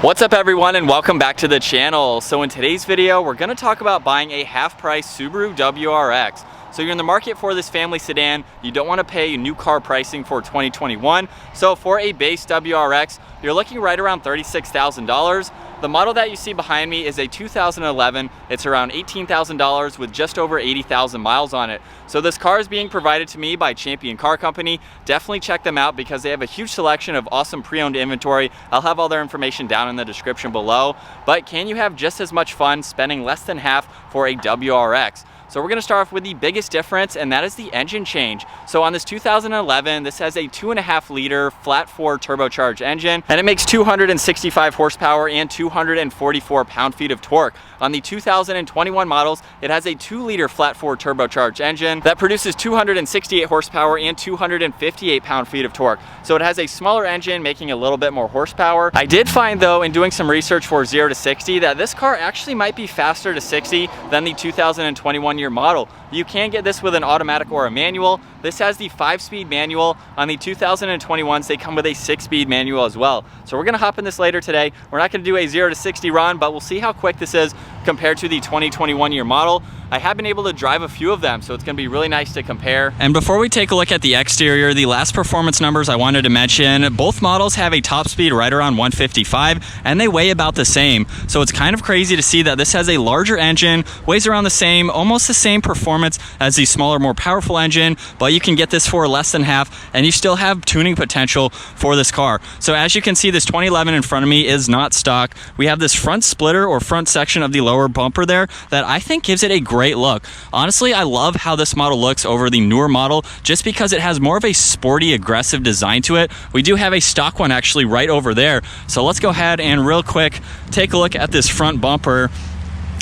What's up everyone, and welcome back to the channel. So in today's video, we're going to talk about buying a half-price Subaru WRX. So you're in the market for this family sedan, you don't want to pay new car pricing for 2021. So for a base WRX, you're looking right around $36,000. The model that you see behind me is a 2011. It's around $18,000 with just over 80,000 miles on it. So this car is being provided to me by Champion Car Company. Definitely check them out because they have a huge selection of awesome pre-owned inventory. I'll have all their information down in the description below. But can you have just as much fun spending less than half for a WRX? So we're going to start off with the biggest difference, and that is the engine change. So on this 2011, this has a 2.5 liter flat 4 turbocharged engine, and it makes 265 horsepower and 244 pound-feet of torque. On the 2021 models, it has a 2 liter flat 4 turbocharged engine that produces 268 horsepower and 258 pound-feet of torque. So it has a smaller engine, making a little bit more horsepower. I did find though, in doing some research for 0 to 60, that this car actually might be faster to 60 than the 2021 year model. You can get this with an automatic or a manual. This has the 5-speed manual. On the 2021s, they come with a 6-speed manual as well. So we're gonna hop in this later today. We're not gonna do a 0 to 60 run, but we'll see how quick this is compared to the 2021 year model. I have been able to drive a few of them, so it's gonna be really nice to compare. And before we take a look at the exterior, the last performance numbers I wanted to mention, both models have a top speed right around 155, and they weigh about the same. So it's kind of crazy to see that this has a larger engine, weighs around the same, almost the same performance as the smaller, more powerful engine, but you can get this for less than half, and you still have tuning potential for this car. So as you can see, this 2011 in front of me is not stock. We have this front splitter or front section of the lower bumper there that I think gives it a great look. Honestly, I love how this model looks over the newer model just because it has more of a sporty, aggressive design to it. We do have a stock one actually right over there. So let's go ahead and real quick take a look at this front bumper.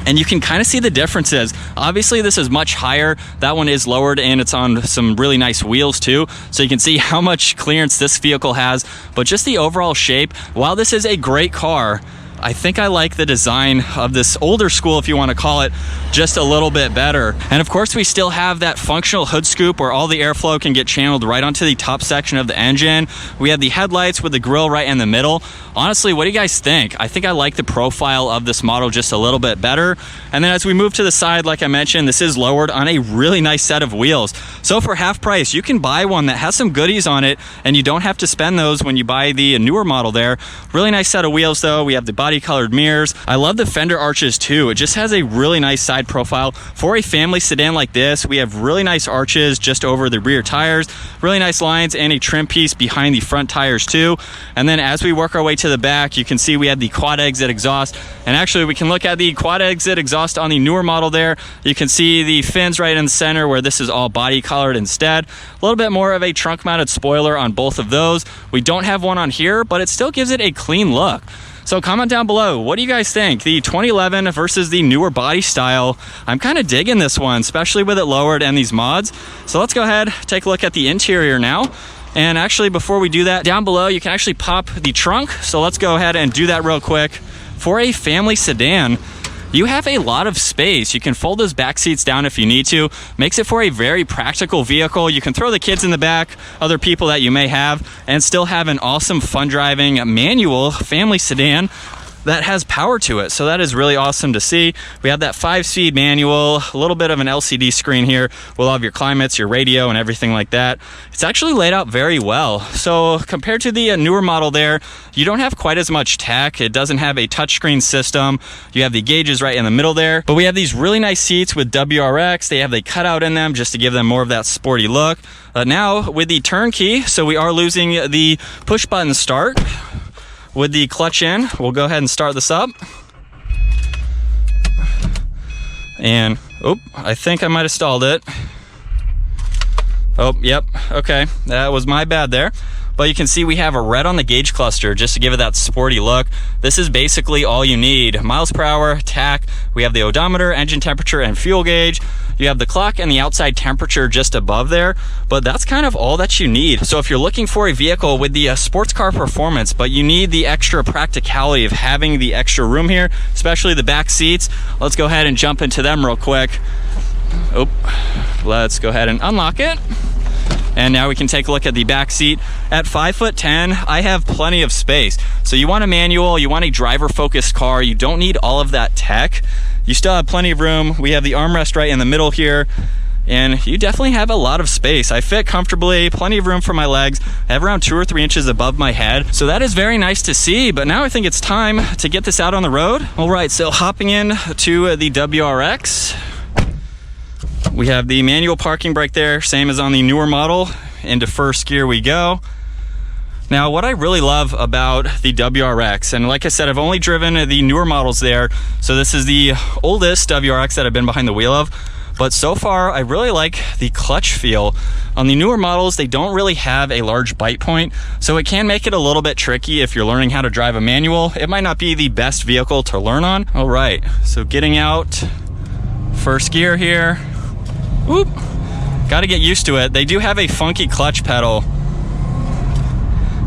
And you can kind of see the differences. Obviously this is much higher. That one is lowered and it's on some really nice wheels too. So you can see how much clearance this vehicle has, but just the overall shape, while this is a great car, I think I like the design of this older school, if you want to call it, just a little bit better. And of course, we still have that functional hood scoop where all the airflow can get channeled right onto the top section of the engine. We have the headlights with the grille right in the middle. Honestly, what do you guys think? I think I like the profile of this model just a little bit better. And then as we move to the side, like I mentioned, this is lowered on a really nice set of wheels. So for half price, you can buy one that has some goodies on it, and you don't have to spend those when you buy the newer model there. Really nice set of wheels though. We have the body colored mirrors. I love the fender arches too. It just has a really nice side profile. For a family sedan like this, we have really nice arches just over the rear tires, really nice lines, and a trim piece behind the front tires too. And then as we work our way to the back, you can see we have the quad exit exhaust. And actually we can look at the quad exit exhaust on the newer model there. You can see the fins right in the center where this is all body colored instead. A little bit more of a trunk mounted spoiler on both of those. We don't have one on here, but it still gives it a clean look. So comment down below, what do you guys think? The 2011 versus the newer body style. I'm kind of digging this one, especially with it lowered and these mods. So let's go ahead, take a look at the interior now. And actually, before we do that, down below, you can actually pop the trunk. So let's go ahead and do that real quick. For a family sedan, you have a lot of space. You can fold those back seats down if you need to. Makes it for a very practical vehicle. You can throw the kids in the back, other people that you may have, and still have an awesome fun driving manual family sedan that has power to it. So that is really awesome to see. We have that 5-speed manual, a little bit of an LCD screen here with all of your climates, your radio, and everything like that. It's actually laid out very well. So compared to the newer model there, you don't have quite as much tech. It doesn't have a touchscreen system. You have the gauges right in the middle there, but we have these really nice seats with WRX. They have the cutout in them just to give them more of that sporty look. Now with the turnkey, so we are losing the push button start. With the clutch in, we'll go ahead and start this up. And, oh, I think I might have stalled it. Oh, yep, okay, that was my bad there. But you can see we have a red on the gauge cluster just to give it that sporty look. This is basically all you need. Miles per hour, tach, we have the odometer, engine temperature, and fuel gauge. You have the clock and the outside temperature just above there, but that's kind of all that you need. So if you're looking for a vehicle with the sports car performance, but you need the extra practicality of having the extra room here, especially the back seats, let's go ahead and jump into them real quick. Oh, let's go ahead and unlock it. And now we can take a look at the back seat. At 5'10", I have plenty of space. So you want a manual, you want a driver-focused car, you don't need all of that tech. You still have plenty of room. We have the armrest right in the middle here, and you definitely have a lot of space. I fit comfortably, plenty of room for my legs. I have around 2 or 3 inches above my head, so that is very nice to see. But now I think it's time to get this out on the road. All right, so hopping in to the WRX. We have the manual parking brake there, same as on the newer model. Into first gear we go. Now, what I really love about the WRX, and like I said, I've only driven the newer models there, so this is the oldest WRX that I've been behind the wheel of, but so far, I really like the clutch feel. On the newer models, they don't really have a large bite point, so it can make it a little bit tricky if you're learning how to drive a manual. It might not be the best vehicle to learn on. All right, so getting out, first gear here. Whoop, gotta get used to it. They do have a funky clutch pedal.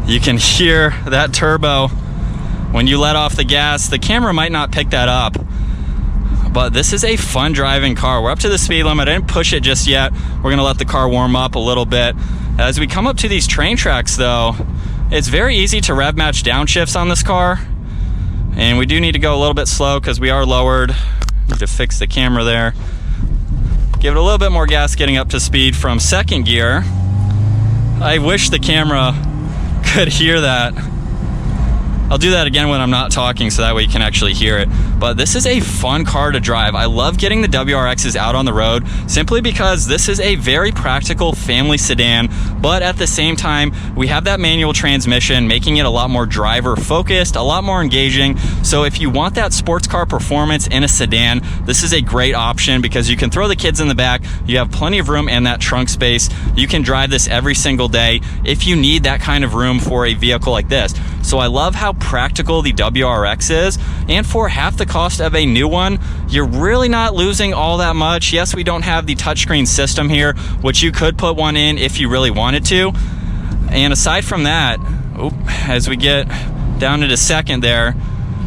You can hear that turbo when you let off the gas. The camera might not pick that up, but this is a fun driving car. We're up to the speed limit. I didn't push it just yet. We're gonna let the car warm up a little bit. As we come up to these train tracks though, it's very easy to rev match downshifts on this car. And we do need to go a little bit slow because we are lowered. Need to fix the camera there. Give it a little bit more gas getting up to speed from second gear. I wish the camera could hear that. I'll do that again when I'm not talking so that way you can actually hear it. But this is a fun car to drive. I love getting the WRXs out on the road simply because this is a very practical family sedan, but at the same time, we have that manual transmission, making it a lot more driver focused, a lot more engaging. So if you want that sports car performance in a sedan, this is a great option because you can throw the kids in the back, you have plenty of room and that trunk space. You can drive this every single day if you need that kind of room for a vehicle like this. So I love how practical the WRX is, and for half the cost of a new one, you're really not losing all that much. Yes, we don't have the touchscreen system here, which you could put one in if you really wanted to. And aside from that, as we get down into second there,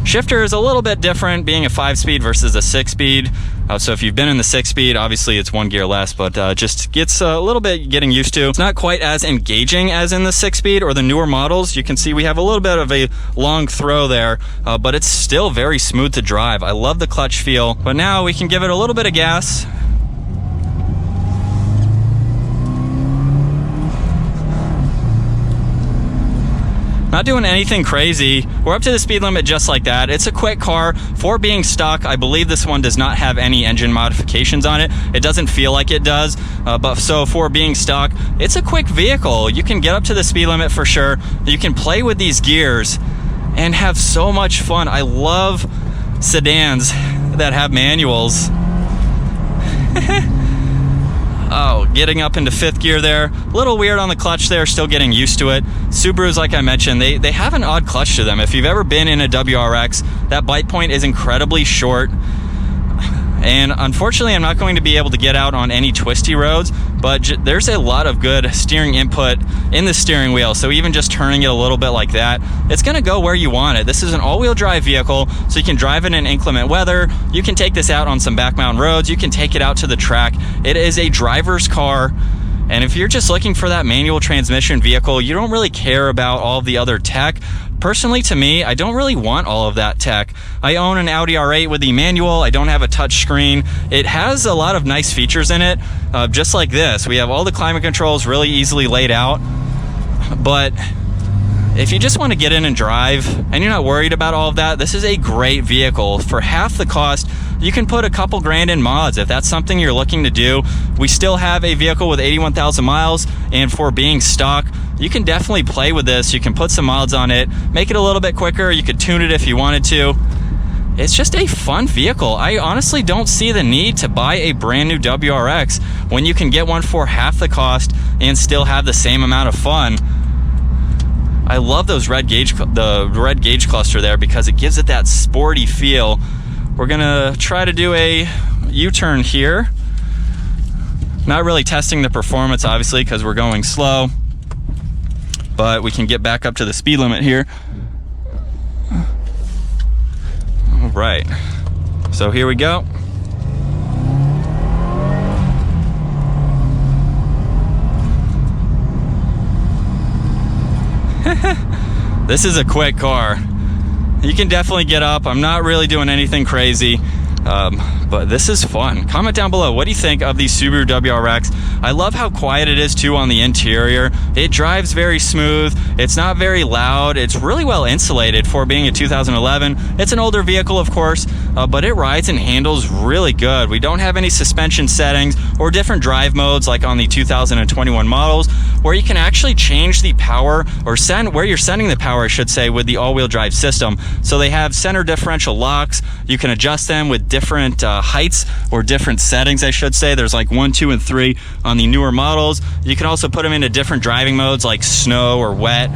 shifter is a little bit different, being a 5-speed versus a 6-speed. So if you've been in the 6-speed, obviously it's 1 gear less, but just gets a little bit getting used to. It's not quite as engaging as in the 6-speed or the newer models. You can see we have a little bit of a long throw there, but it's still very smooth to drive. I love the clutch feel, but now we can give it a little bit of gas. Not doing anything crazy. We're up to the speed limit just like that. It's a quick car. For being stock, I believe this one does not have any engine modifications on it. It doesn't feel like it does, but so for being stock, it's a quick vehicle. You can get up to the speed limit for sure. You can play with these gears and have so much fun. I love sedans that have manuals. Oh, getting up into 5th gear there. A little weird on the clutch there, still getting used to it. Subarus, like I mentioned, they have an odd clutch to them. If you've ever been in a WRX, that bite point is incredibly short. And unfortunately, I'm not going to be able to get out on any twisty roads, but there's a lot of good steering input in the steering wheel. So even just turning it a little bit like that, it's gonna go where you want it. This is an all-wheel drive vehicle, so you can drive it in inclement weather. You can take this out on some back mountain roads. You can take it out to the track. It is a driver's car. And if you're just looking for that manual transmission vehicle, you don't really care about all the other tech. Personally, to me, I don't really want all of that tech. I own an Audi R8 with the manual. I don't have a touch screen. It has a lot of nice features in it, just like this. We have all the climate controls really easily laid out. But if you just want to get in and drive and you're not worried about all of that, this is a great vehicle. For half the cost, you can put a couple grand in mods if that's something you're looking to do. We still have a vehicle with 81,000 miles, and for being stock, you can definitely play with this. You can put some mods on it, make it a little bit quicker. You could tune it if you wanted to. It's just a fun vehicle. I honestly don't see the need to buy a brand new WRX when you can get one for half the cost and still have the same amount of fun. I love those the red gauge cluster there because it gives it that sporty feel. We're gonna try to do a U-turn here. Not really testing the performance, obviously, because we're going slow, but we can get back up to the speed limit here. All right, so here we go. This is a quick car. You can definitely get up. I'm not really doing anything crazy. But this is fun. Comment down below, what do you think of the Subaru WRX? I love how quiet it is too on the interior. It drives very smooth. It's not very loud. It's really well insulated for being a 2011. It's an older vehicle, of course, but it rides and handles really good. We don't have any suspension settings or different drive modes like on the 2021 models, where you can actually change the power or send where you're sending the power, I should say, with the all-wheel drive system. So they have center differential locks. You can adjust them with different heights or different settings, I should say. There's like 1, 2, and 3 on the newer models. You can also put them into different driving modes like snow or wet,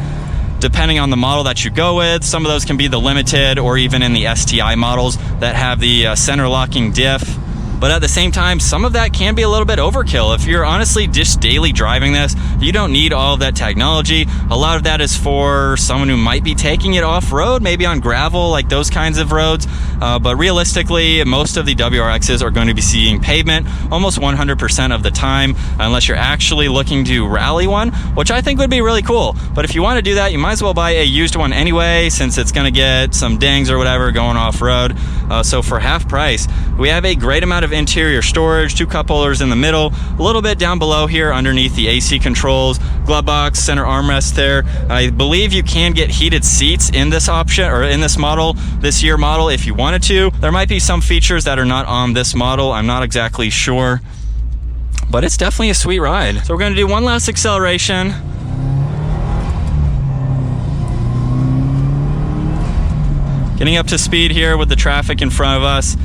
depending on the model that you go with. Some of those can be the limited or even in the STI models that have the center locking diff. But at the same time, some of that can be a little bit overkill. If you're honestly just daily driving this, you don't need all of that technology. A lot of that is for someone who might be taking it off-road, maybe on gravel, like those kinds of roads. But realistically, most of the WRXs are going to be seeing pavement almost 100% of the time, unless you're actually looking to rally one, which I think would be really cool. But if you want to do that, you might as well buy a used one anyway, since it's going to get some dings or whatever going off-road. So for half price, we have a great amount of interior storage, 2 cup holders in the middle, a little bit down below here underneath the AC controls, glove box, center armrest there. I believe you can get heated seats in this option, or in this model, this year model, if you wanted to. There might be some features that are not on this model. I'm not exactly sure, but it's definitely a sweet ride. So we're going to do one last acceleration. Getting up to speed here with the traffic in front of us.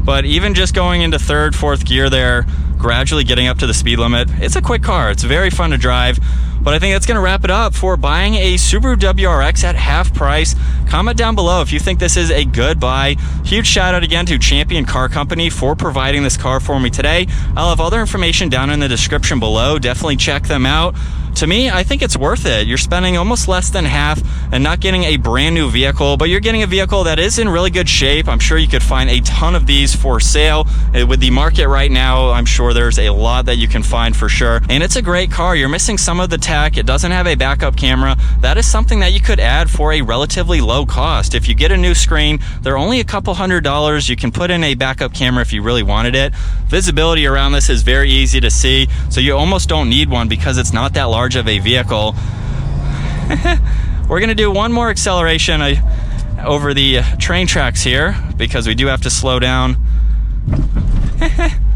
But even just going into 3rd, 4th gear there, gradually getting up to the speed limit, it's a quick car. It's very fun to drive. But I think that's going to wrap it up for buying a Subaru WRX at half price. Comment down below if you think this is a good buy. Huge shout out again to Champion Car Company for providing this car for me today. I'll have all their information down in the description below. Definitely check them out. To me, I think it's worth it. You're spending almost less than half and not getting a brand new vehicle, but you're getting a vehicle that is in really good shape. I'm sure you could find a ton of these for sale. With the market right now, I'm sure there's a lot that you can find for sure. And it's a great car. You're missing some of the tech. It doesn't have a backup camera. That is something that you could add for a relatively low cost. If you get a new screen, they're only a couple $100. You can put in a backup camera if you really wanted it. Visibility around this is very easy to see, so you almost don't need one because it's not that large of a vehicle. We're gonna do one more acceleration over the train tracks here because we do have to slow down.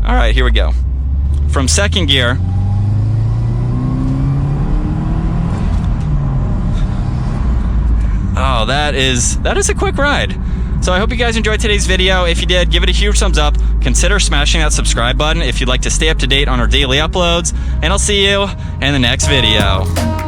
All right, here we go. From 2nd gear. Oh, that is a quick ride. So I hope you guys enjoyed today's video. If you did, give it a huge thumbs up. Consider smashing that subscribe button if you'd like to stay up to date on our daily uploads. And I'll see you in the next video.